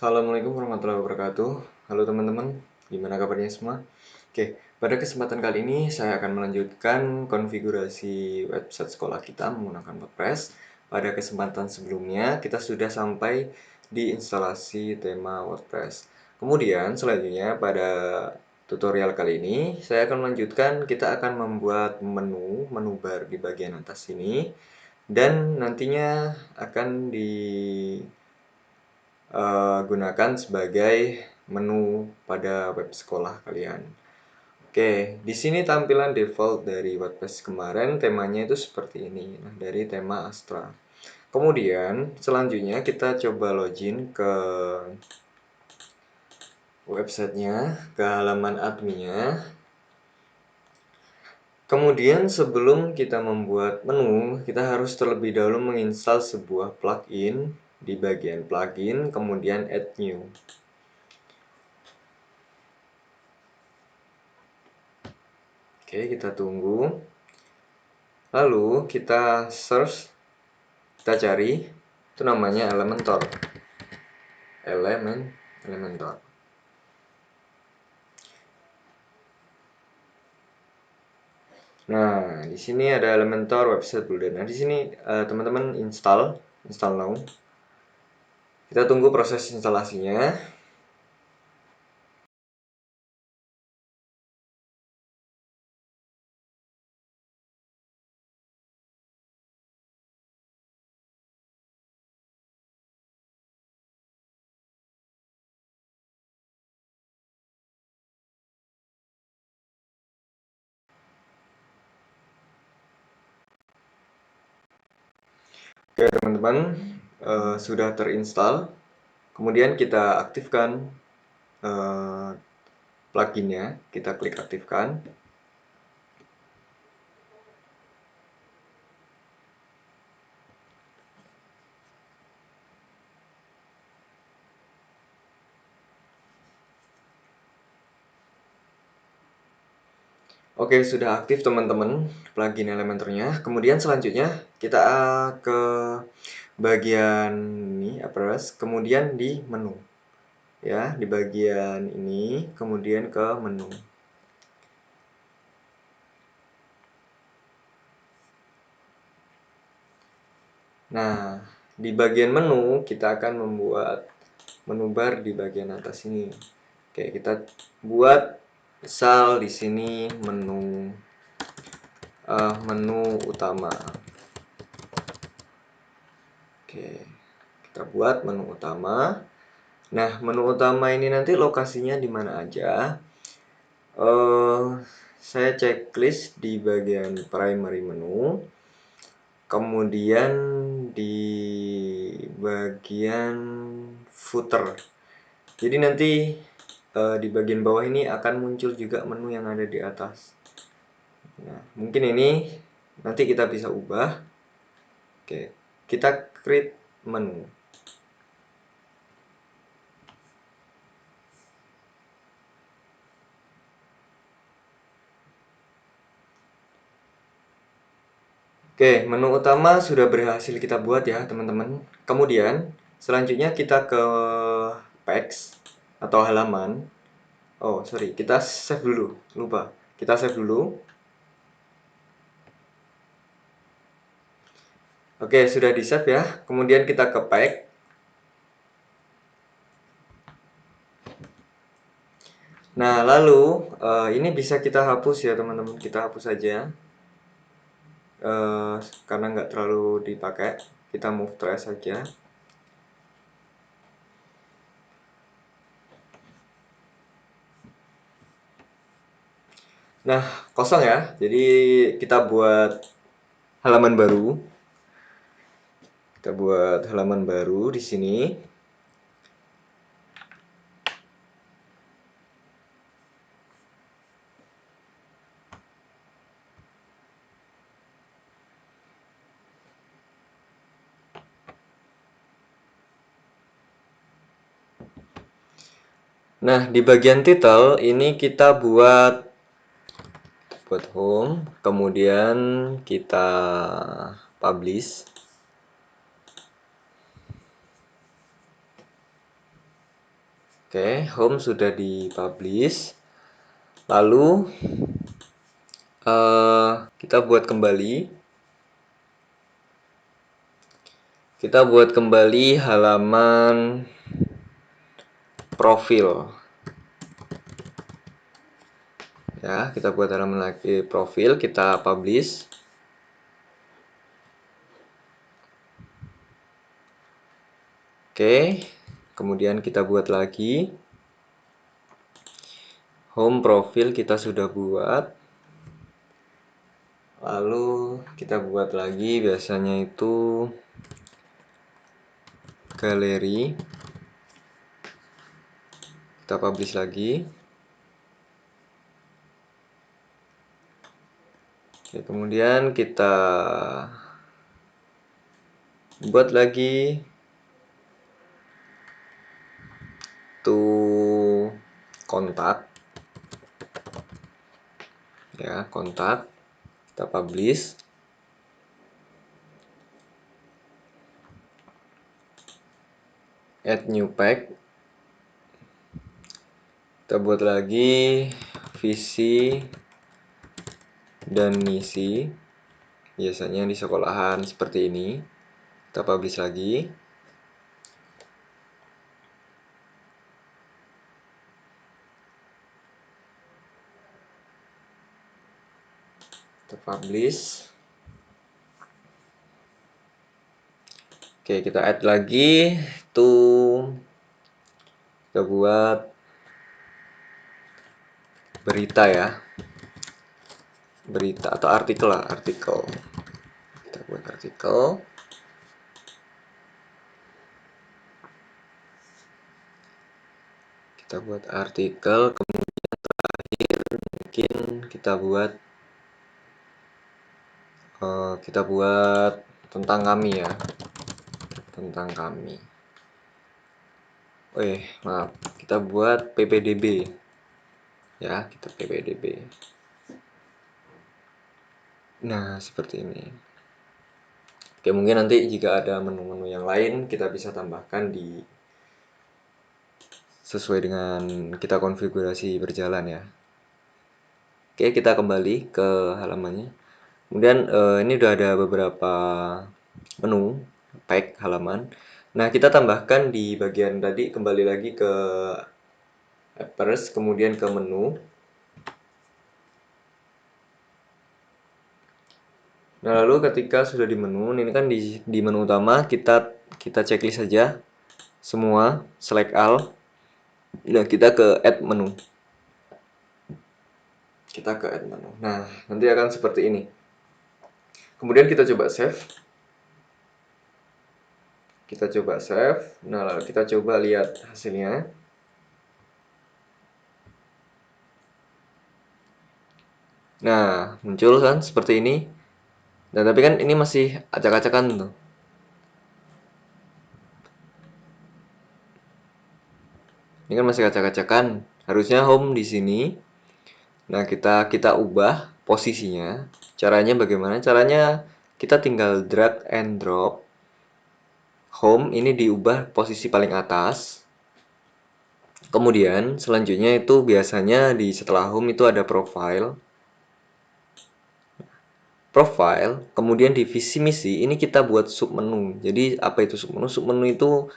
Assalamualaikum warahmatullahi wabarakatuh. Halo teman-teman, gimana kabarnya semua? Oke, pada kesempatan kali ini saya akan melanjutkan konfigurasi website sekolah kita menggunakan WordPress. Pada kesempatan sebelumnya kita sudah sampai di instalasi tema WordPress. Kemudian selanjutnya pada tutorial kali ini saya akan melanjutkan, kita akan membuat menu bar di bagian atas sini, dan nantinya akan gunakan sebagai menu pada web sekolah kalian. Oke, di sini tampilan default dari WordPress kemarin temanya itu seperti ini. Nah, dari tema Astra. Kemudian selanjutnya kita coba login ke websitenya, ke halaman adminnya. Kemudian sebelum kita membuat menu, kita harus terlebih dahulu menginstal sebuah plugin di bagian plugin, kemudian add new. Oke, kita tunggu. Lalu kita search, kita cari, itu namanya Elementor. Elementor. Nah, di sini ada Elementor website builder. Nah, di sini teman-teman install now. Kita tunggu proses instalasinya. Oke, teman-teman, sudah terinstall. Kemudian kita aktifkan pluginnya, kita klik aktifkan. Oke, sudah aktif teman-teman plugin Elementornya. Kemudian selanjutnya kita ke bagian ini, address, kemudian di menu. Ya, di bagian ini, kemudian ke menu. Nah, di bagian menu kita akan membuat menu bar di bagian atas ini. Oke, kita buat misal di sini menu utama. Oke, kita buat menu utama. Nah, menu utama ini nanti lokasinya di mana aja? Saya checklist di bagian primary menu. Kemudian di bagian footer. Jadi nanti di bagian bawah ini akan muncul juga menu yang ada di atas. Nah, mungkin ini nanti kita bisa ubah. Oke, kita create menu. Oke, menu utama sudah berhasil kita buat ya teman-teman. Kemudian selanjutnya kita ke page atau halaman. Oh sorry, kita save dulu, lupa. Kita save dulu. Oke, sudah di save ya. Kemudian kita ke page. Nah, lalu ini bisa kita hapus ya teman-teman. Kita hapus saja. Karena nggak terlalu dipakai. Kita move trash saja. Nah, kosong ya. Jadi kita buat halaman baru. Kita buat halaman baru di sini. Nah, di bagian title ini kita buat home, kemudian kita publish. Oke, home sudah dipublish. Lalu kita buat kembali. Kita buat kembali halaman profil. Ya, kita buat halaman lagi profil, kita publish. Oke, kemudian kita buat lagi. Home profil kita sudah buat. Lalu kita buat lagi, biasanya itu galeri. Kita publish lagi. Oke, kemudian kita buat lagi kontak. Ya, kontak. Kita publish. Add new pack. Kita buat lagi visi dan misi. Biasanya di sekolahan seperti ini. Kita publish lagi. Kita publish. Oke, kita add lagi kita buat berita ya. Berita atau artikel lah, artikel. Kita buat artikel. Kita buat artikel, kemudian terakhir mungkin kita buat tentang kami ya. Tentang kami. Maaf, kita buat PPDB. Ya, kita PPDB. Nah, seperti ini. Oke, mungkin nanti jika ada menu-menu yang lain kita bisa tambahkan sesuai dengan kita konfigurasi berjalan ya. Oke, kita kembali ke halamannya. Kemudian ini udah ada beberapa menu pack halaman. Nah, kita tambahkan di bagian tadi, kembali lagi ke appers, kemudian ke menu. Nah, lalu ketika sudah di menu, ini kan di menu utama kita checklist saja semua, select all. Nah, kita ke add menu. Kita ke add menu. Nah, nanti akan seperti ini. Kemudian kita coba save. Kita coba save. Nah, lalu kita coba lihat hasilnya. Nah, muncul kan seperti ini. Nah, tapi kan ini masih acak-acakan tuh. Ini kan masih acak-acakan. Harusnya home di sini. Nah, kita ubah posisinya. Caranya bagaimana? Caranya kita tinggal drag and drop. Home ini diubah posisi paling atas. Kemudian selanjutnya itu biasanya setelah home itu ada profile. Kemudian di visi misi ini kita buat submenu. Jadi apa itu submenu? Submenu itu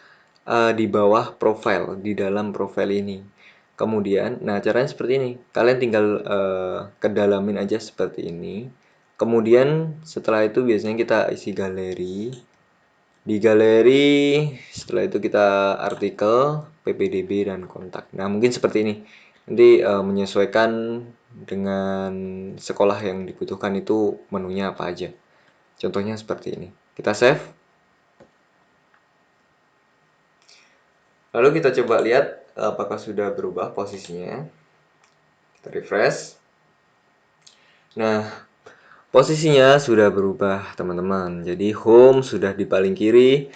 di bawah profile, di dalam profile ini. Kemudian, nah caranya seperti ini. Kalian tinggal kedalamin aja seperti ini. Kemudian setelah itu biasanya kita isi galeri. Di galeri, setelah itu kita artikel, PPDB dan kontak. Nah, mungkin seperti ini. Nanti menyesuaikan dengan sekolah yang dibutuhkan itu menunya apa aja. Contohnya seperti ini. Kita save. Lalu kita coba lihat apakah sudah berubah posisinya. Kita refresh. Nah, posisinya sudah berubah, teman-teman. Jadi home sudah di paling kiri.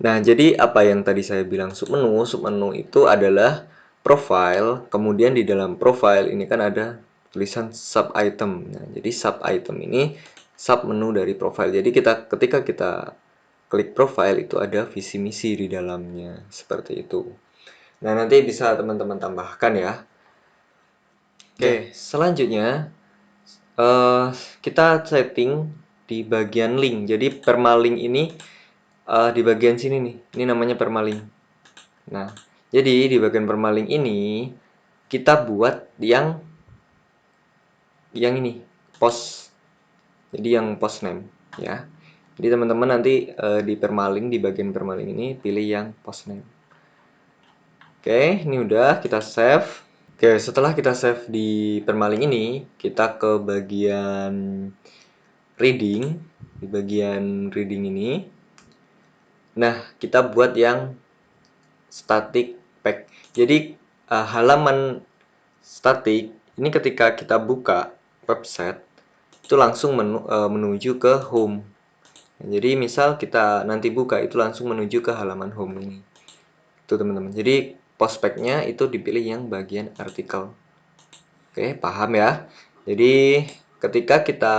Nah, jadi apa yang tadi saya bilang submenu? Submenu itu adalah profile. Kemudian di dalam profile ini kan ada tulisan sub item. Nah, jadi sub item ini sub menu dari profile. Jadi ketika kita klik profile itu ada visi misi di dalamnya, seperti itu. Nah, nanti bisa teman-teman tambahkan ya. Oke, selanjutnya kita setting di bagian link. Jadi permalink ini di bagian sini nih. Ini namanya permalink. Nah, jadi di bagian permalink ini kita buat yang ini, post. Jadi yang post name ya. Jadi teman-teman nanti di permalink, di bagian permalink ini pilih yang post name. Oke, ini udah kita save. Oke, setelah kita save di permalink ini, kita ke bagian reading. Di bagian reading ini, nah kita buat yang static pack. Jadi halaman static ini ketika kita buka website itu langsung menuju ke home. Jadi misal kita nanti buka itu langsung menuju ke halaman home ini. Itu teman-teman. Jadi prospeknya itu dipilih yang bagian artikel. Oke, paham ya? Jadi ketika kita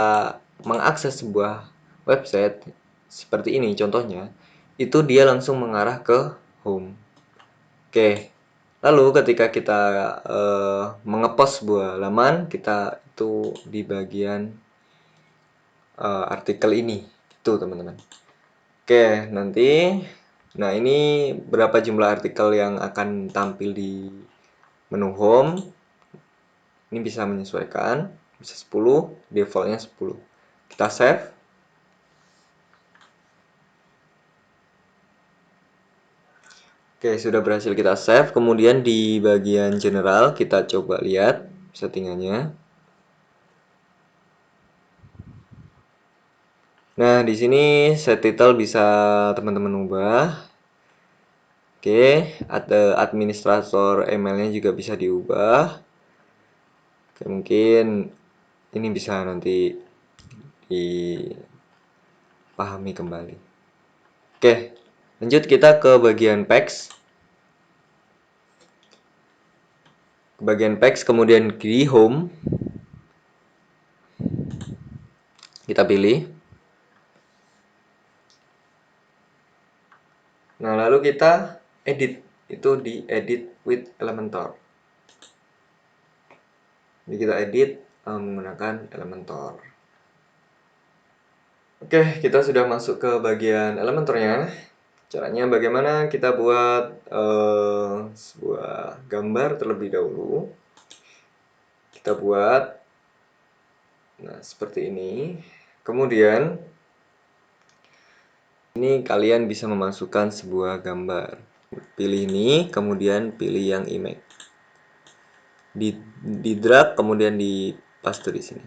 mengakses sebuah website seperti ini contohnya, itu dia langsung mengarah ke home. Oke. Lalu ketika kita mengepost sebuah halaman, kita itu di bagian artikel ini. Itu teman-teman. Oke, nanti nah ini berapa jumlah artikel yang akan tampil di menu home. Ini bisa menyesuaikan, bisa 10, defaultnya 10. Kita save. Oke, sudah berhasil kita save. Kemudian di bagian general kita coba lihat settingannya. Nah, di sini set title bisa teman-teman ubah. Oke, administrator emailnya juga bisa diubah. Oke, mungkin ini bisa nanti dipahami kembali. Oke, lanjut kita ke bagian text. Ke bagian text, kemudian di home. Kita pilih. Nah, lalu kita edit. Itu di edit with Elementor. Jadi kita edit menggunakan Elementor. Oke, kita sudah masuk ke bagian Elementornya. Caranya bagaimana kita buat sebuah gambar terlebih dahulu. Kita buat seperti ini. Kemudian ini kalian bisa memasukkan sebuah gambar. Pilih ini, kemudian pilih yang image. Di drag kemudian dipaste di sini.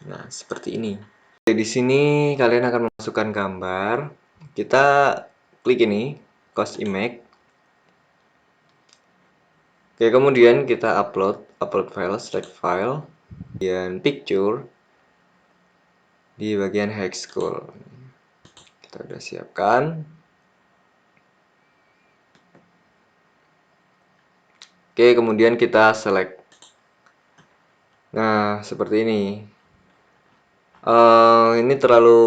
Nah, seperti ini. Di sini kalian akan memasukkan gambar. Kita klik ini, close image. Oke, kemudian kita upload file, select file, kemudian picture di bagian high school. Kita udah siapkan. Oke, kemudian kita select. Nah, seperti ini. Ini terlalu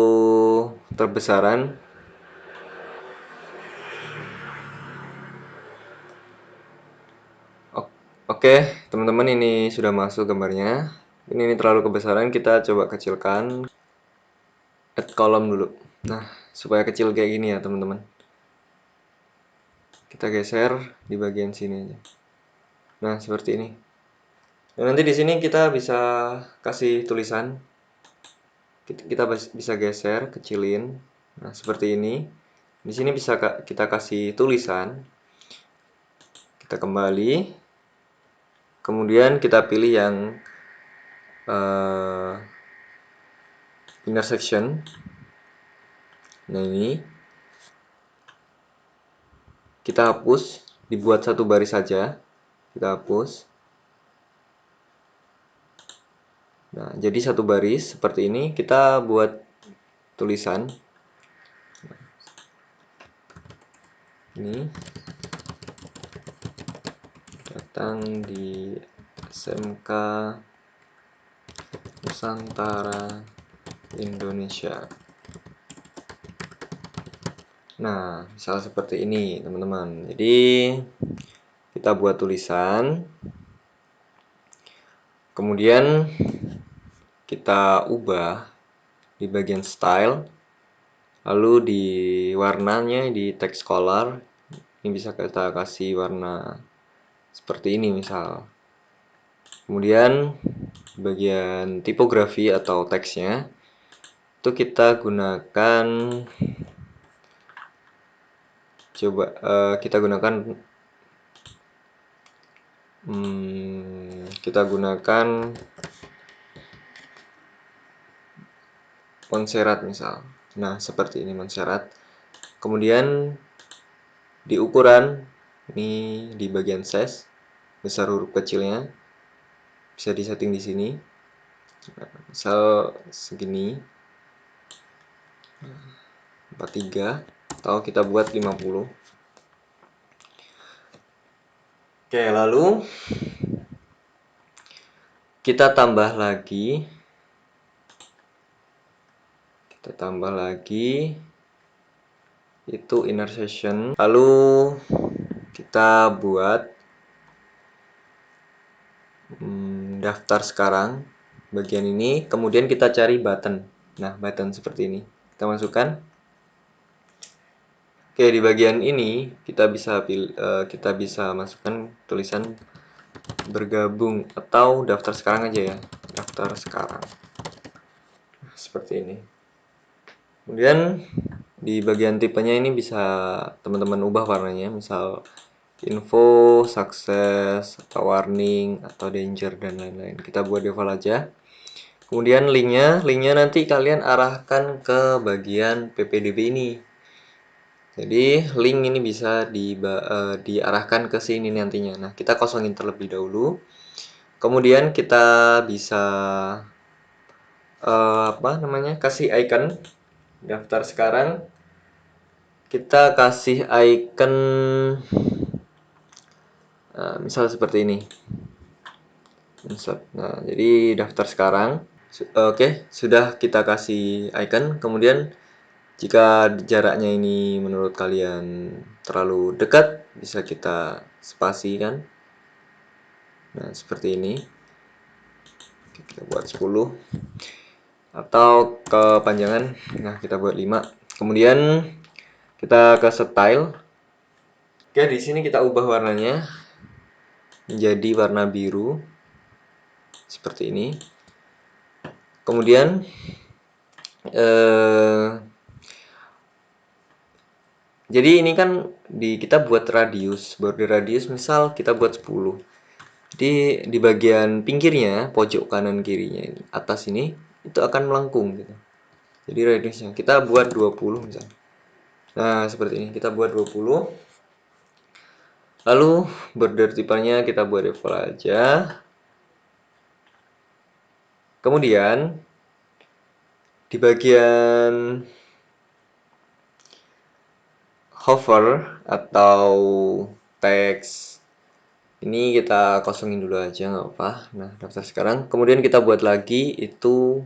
terbesaran. Oke, teman-teman, ini sudah masuk gambarnya. Ini terlalu kebesaran, kita coba kecilkan. Add kolom dulu. Nah, supaya kecil kayak gini ya, teman-teman. Kita geser di bagian sini aja. Nah, seperti ini. Dan nanti di sini kita bisa kasih tulisan. Kita bisa geser, kecilin. Nah, seperti ini. Di sini bisa kita kasih tulisan. Kita kembali. Kemudian kita pilih yang intersection. Nah, ini kita hapus, dibuat satu baris saja. Kita hapus. Nah, jadi satu baris seperti ini. Kita buat tulisan. Ini datang di SMK Nusantara Indonesia. Nah, misal seperti ini, teman-teman. Jadi kita buat tulisan, kemudian kita ubah di bagian style, lalu di warnanya di text color ini bisa kita kasih warna seperti ini misal. Kemudian bagian tipografi atau teksnya itu kita gunakan kita gunakan Montserrat misal. Nah, seperti ini Montserrat. Kemudian di ukuran ini di bagian size besar huruf kecilnya bisa disetting di sini. Misal segini 43 atau kita buat 50. Oke, lalu kita tambah lagi itu inner section, lalu kita buat daftar sekarang bagian ini, kemudian kita cari button. Nah, button seperti ini kita masukkan. Oke, di bagian ini kita bisa masukkan tulisan bergabung atau daftar sekarang aja ya, daftar sekarang seperti ini. Kemudian di bagian tipenya ini bisa teman-teman ubah warnanya, misal info, sukses, atau warning, atau danger, dan lain-lain. Kita buat default aja. Kemudian linknya nanti kalian arahkan ke bagian ppdb ini. Jadi link ini bisa diarahkan ke sini nantinya. Nah, kita kosongin terlebih dahulu. Kemudian kita bisa kasih icon daftar sekarang. Kita kasih icon misal seperti ini. Nah, jadi daftar sekarang. Oke, sudah kita kasih icon. Kemudian jika jaraknya ini menurut kalian terlalu dekat, bisa kita spasi kan. Nah, seperti ini. Kita buat 10 atau kepanjangan. Nah, kita buat 5. Kemudian kita ke style. Oke, di sini kita ubah warnanya menjadi warna biru seperti ini. Kemudian jadi ini kan kita buat radius, border radius misal kita buat 10. Jadi di bagian pinggirnya, pojok kanan kirinya ini, atas ini itu akan melengkung gitu. Jadi radiusnya kita buat 20 misal. Nah, seperti ini kita buat 20. Lalu border tipenya kita buat default aja. Kemudian di bagian hover atau teks ini kita kosongin dulu aja, nggak apa. Nah, daftar sekarang. Kemudian kita buat lagi itu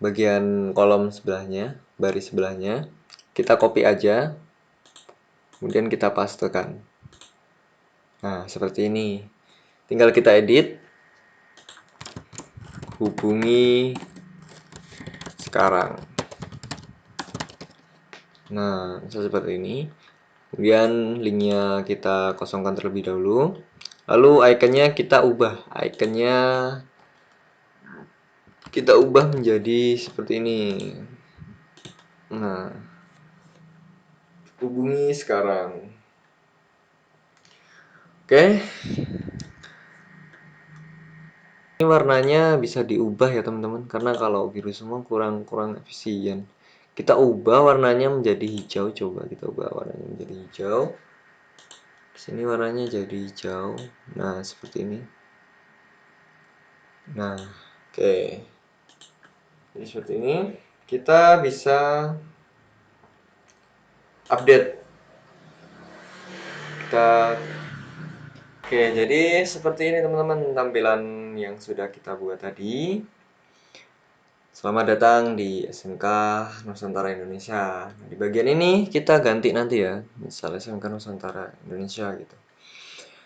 bagian kolom sebelahnya, baris sebelahnya. Kita copy aja. Kemudian kita pastekan. Nah, seperti ini. Tinggal kita edit. Hubungi sekarang. Nah, seperti ini. Kemudian linknya kita kosongkan terlebih dahulu. Lalu ikonnya kita ubah menjadi seperti ini. Nah, hubungi sekarang. Oke. Ini warnanya bisa diubah ya teman-teman, karena kalau biru semua kurang efisien. Kita ubah warnanya menjadi hijau, coba kita ubah warnanya menjadi hijau. Di sini warnanya jadi hijau. Nah, seperti ini. Nah, oke. Jadi seperti ini. Kita bisa update. Oke, jadi seperti ini teman-teman tampilan yang sudah kita buat tadi. Selamat datang di SMK Nusantara Indonesia. Nah, di bagian ini kita ganti nanti ya, misalnya SMK Nusantara Indonesia gitu.